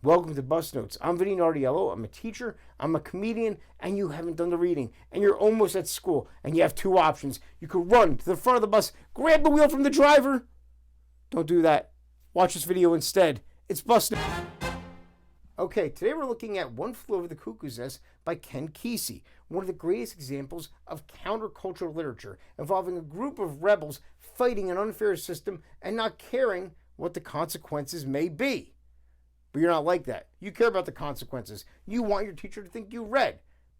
Welcome to Bus Notes. I'm Vinny Nardiello. I'm a teacher, I'm a comedian, and you haven't done the reading. And you're almost at school, and you have two options. You could run to the front of the bus, grab the wheel from the driver. Don't do that. Watch this video instead. It's Bus Notes. Okay, today we're looking at One Flew Over the Cuckoo's Nest by Kesey, one of the greatest examples of countercultural literature involving a group of rebels fighting an unfair system and not caring what the consequences may be. But you're not like that. You care about the consequences. You want your teacher to think you read.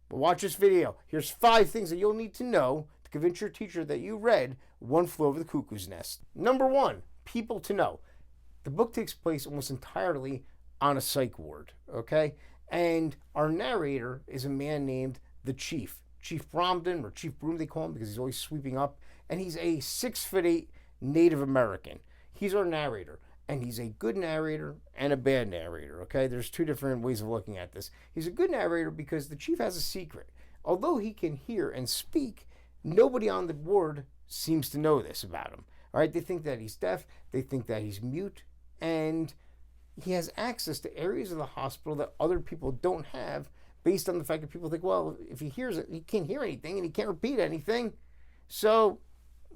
But watch this video. Here's 5 things that you'll need to know to convince your teacher that you read One Flew Over the Cuckoo's Nest. Number 1, people to know. The book takes place almost entirely on a psych ward, okay? And our narrator is a man named the Chief. Chief Bromden, or Chief Broom they call him because he's always sweeping up. And he's a 6'8" Native American. He's our narrator. And he's a good narrator and a bad narrator, okay? There's 2 different ways of looking at this. He's a good narrator because the chief has a secret. Although he can hear and speak, nobody on the ward seems to know this about him, all right? They think that he's deaf. They think that he's mute. And he has access to areas of the hospital that other people don't have based on the fact that people think, well, if he hears it, he can't hear anything and he can't repeat anything. So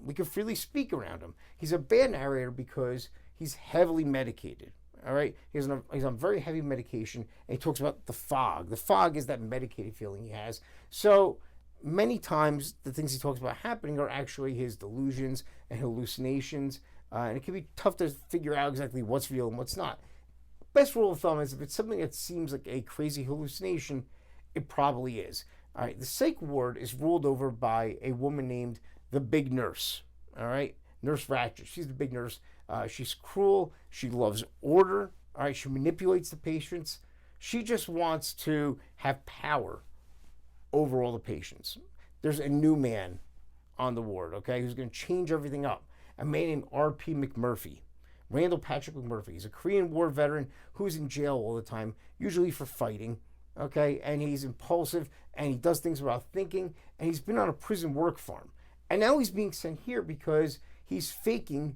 we can freely speak around him. He's a bad narrator because he's heavily medicated, all right? He's on very heavy medication, and he talks about the fog. The fog is that medicated feeling he has. So many times the things he talks about happening are actually his delusions and hallucinations, and it can be tough to figure out exactly what's real and what's not. Best rule of thumb is if it's something that seems like a crazy hallucination, it probably is. All right, the psych ward is ruled over by a woman named the Big Nurse, all right? Nurse Ratchet. She's the big nurse. She's cruel. She loves order. All right. She manipulates the patients. She just wants to have power over all the patients. There's a new man on the ward, okay, who's going to change everything up. A man named R.P. McMurphy. Randall Patrick McMurphy. He's a Korean War veteran who's in jail all the time, usually for fighting, okay, and he's impulsive, and he does things without thinking, and he's been on a prison work farm. And now he's being sent here because he's faking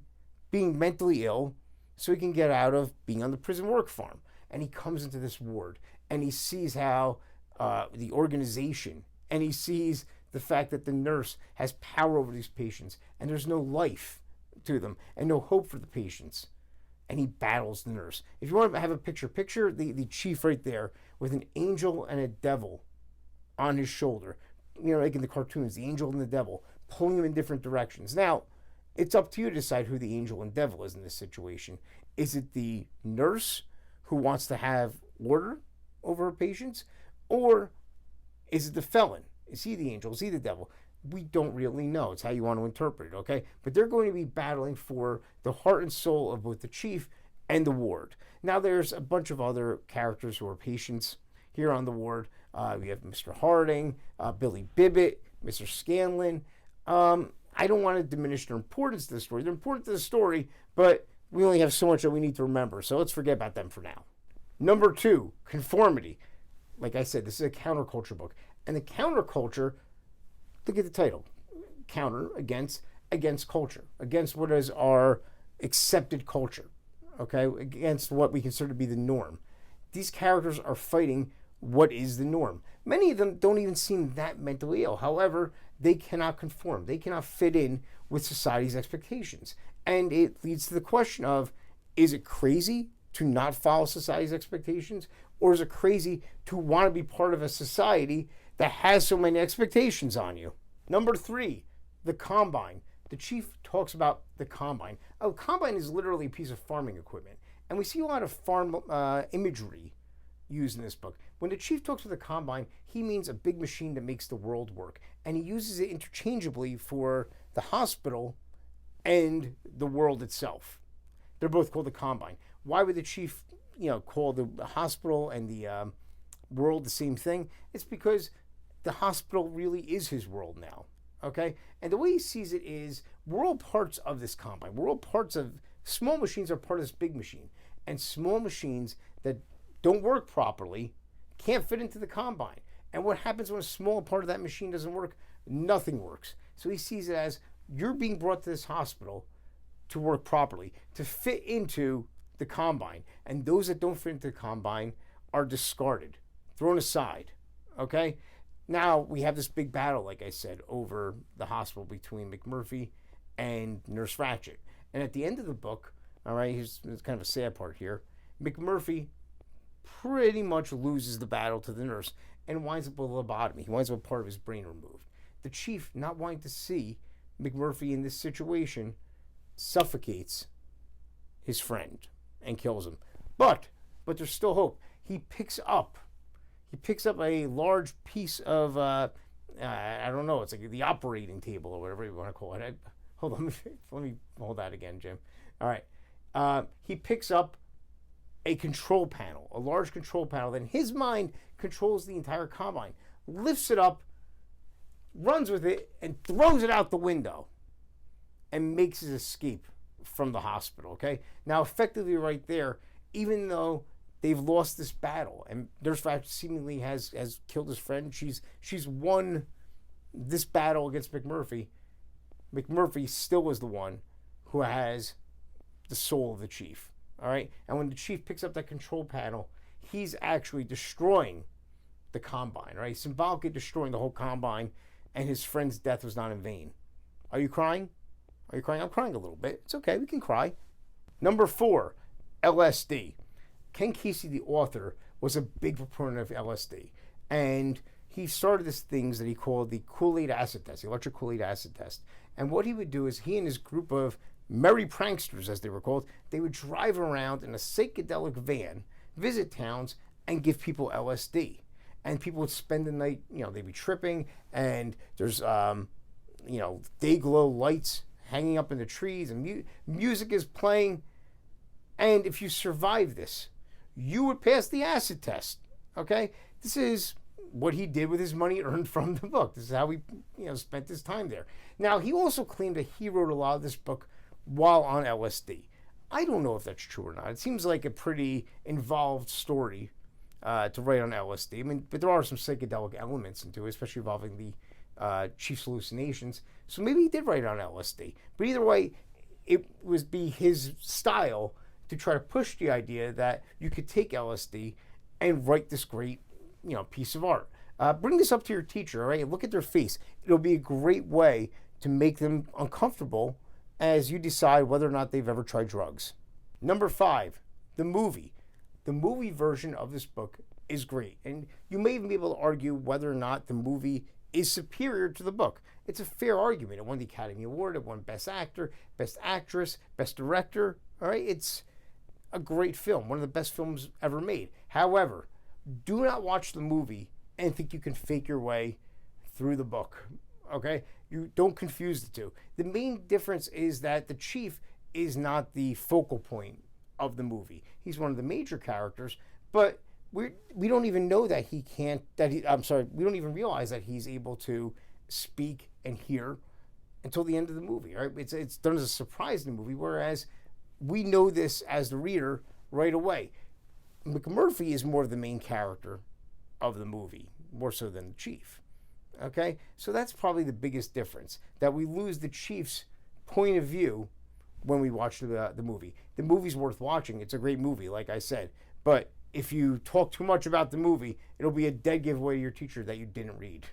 being mentally ill so he can get out of being on the prison work farm. And he comes into this ward and he sees how the organization, and he sees the fact that the nurse has power over these patients and there's no life to them and no hope for the patients. And he battles the nurse. If you want to have a picture the chief right there with an angel and a devil on his shoulder. You know, like in the cartoons, the angel and the devil pulling him in different directions. Now, it's up to you to decide who the angel and devil is in this situation. Is it the nurse who wants to have order over her patients? Or is it the felon? Is he the angel? Is he the devil? We don't really know. It's how you want to interpret it, okay? But they're going to be battling for the heart and soul of both the chief and the ward. Now, there's a bunch of other characters who are patients here on the ward. We have Mr. Harding, Billy Bibbit, Mr. Scanlon. I don't want to diminish their importance to the story. They're important to the story, but we only have so much that we need to remember, so let's forget about them for now. Number 2, conformity. Like I said, this is a counterculture book. And the counterculture, look at the title. Counter, against culture. Against what is our accepted culture, okay? Against what we consider to be the norm. These characters are fighting what is the norm. Many of them don't even seem that mentally ill. However, they cannot conform. They cannot fit in with society's expectations. And it leads to the question of, is it crazy to not follow society's expectations? Or is it crazy to want to be part of a society that has so many expectations on you? Number 3, the combine. The chief talks about the combine. A combine is literally a piece of farming equipment. And we see a lot of farm imagery used in this book. When the chief talks about the combine, he means a big machine that makes the world work. And he uses it interchangeably for the hospital and the world itself. They're both called the combine. Why would the chief, call the hospital and the world the same thing? It's because the hospital really is his world now, okay? And the way he sees it is, we're all parts of this combine. We're all parts of, small machines are part of this big machine. And small machines that don't work properly can't fit into the combine. And what happens when a small part of that machine doesn't work? Nothing works. So he sees it as, you're being brought to this hospital to work properly, to fit into the combine. And those that don't fit into the combine are discarded, thrown aside. Okay? Now we have this big battle, like I said, over the hospital between McMurphy and Nurse Ratched. And at the end of the book, all right, here's kind of a sad part here. McMurphy pretty much loses the battle to the nurse and winds up with a lobotomy. He winds up with part of his brain removed. The chief, not wanting to see McMurphy in this situation, suffocates his friend and kills him. But there's still hope. He picks up a large piece of I don't know, it's like the operating table or whatever you want to call it. Hold on, let me hold that again, Jim. All right. He picks up a control panel, a large control panel that in his mind controls the entire combine, lifts it up, runs with it, and throws it out the window and makes his escape from the hospital, okay? Now, effectively right there, even though they've lost this battle and Nurse Ratched seemingly has killed his friend, she's won this battle against McMurphy. McMurphy still was the one who has the soul of the chief, all right? And when the chief picks up that control panel, he's actually destroying the combine, right? Symbolically destroying the whole combine, and his friend's death was not in vain. Are you crying? Are you crying? I'm crying a little bit. It's okay. We can cry. Number 4, LSD. Ken Kesey, the author, was a big proponent of LSD. And he started these things that he called the Kool-Aid acid test, the electric Kool-Aid acid test. And what he would do is he and his group of merry pranksters, as they were called, they would drive around in a psychedelic van, visit towns, and give people LSD. And people would spend the night, they'd be tripping, and there's, day glow lights hanging up in the trees, and music is playing. And if you survive this, you would pass the acid test, okay? This is what he did with his money earned from the book. This is how he, spent his time there. Now, he also claimed that he wrote a lot of this book while on LSD. I don't know if that's true or not. It seems like a pretty involved story to write on LSD. I mean, but there are some psychedelic elements into it, especially involving the chief's hallucinations. So maybe he did write it on LSD. But either way, it would be his style to try to push the idea that you could take LSD and write this great, piece of art. Bring this up to your teacher, all right? Look at their face. It'll be a great way to make them uncomfortable as you decide whether or not they've ever tried drugs. Number 5, the movie. The movie version of this book is great. And you may even be able to argue whether or not the movie is superior to the book. It's a fair argument. It won the Academy Award. It won Best Actor, Best Actress, Best Director. All right, it's a great film, one of the best films ever made. However, do not watch the movie and think you can fake your way through the book, okay? You don't confuse the two. The main difference is that the chief is not the focal point of the movie. He's one of the major characters, but we don't even know that we don't even realize that he's able to speak and hear until the end of the movie, right? It's done as a surprise in the movie, whereas we know this as the reader right away. McMurphy is more of the main character of the movie, more so than the chief. Okay? So that's probably the biggest difference, that we lose the chief's point of view when we watch the movie. The movie's worth watching. It's a great movie, like I said. But if you talk too much about the movie, it'll be a dead giveaway to your teacher that you didn't read.